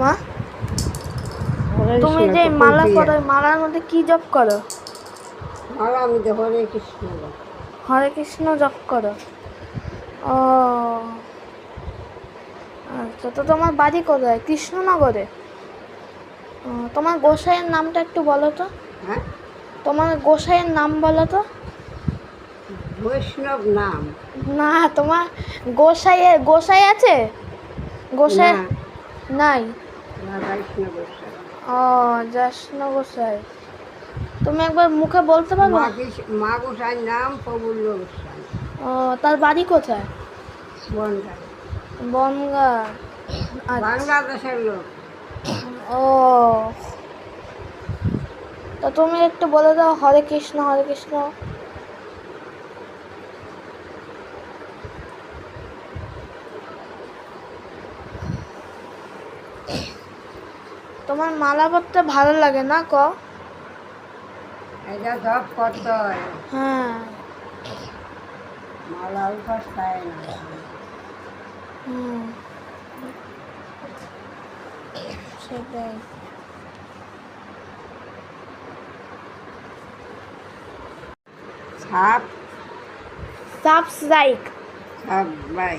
মা তুমি যে মালা করো, মালার মধ্যে কি জপ করো? মালার মধ্যে হরে কৃষ্ণ জপ। হরে কৃষ্ণ জপ করো। ও আচ্ছা, তো তোমার বাড়ি কোথায়? কৃষ্ণনগরে? তোমার গোসাইয়ের নামটা একটু বলো তো। হ্যাঁ, তোমার গোসাইয়ের নাম বলো তো। বৈষ্ণব নাম না, তোমার গোসাই আছে? গোসাই না, নাই? না বৈষ্ণব গোসাই। ও, জাসন গোসাই। তুমি একবার মুখে বলতে পারবে? মা গোসাইর নাম প্রফুল্ল গোস্বামী। ও, তার বাড়ি কোথায়? বনগাঁ, বনগাঁ। আচ্ছা। বাংলাদেশের লোক। ও, তা তুমি একটু বলে দাও হরে কৃষ্ণ হরে কৃষ্ণ। তোমার মালা পরতে ভালো লাগে না ক? এটা জপ করতে হয়, হ্যাঁ। মালা উপাস খায় না। হুম, সেটাই। সাপ সাবস্ক্রাইব। সবাই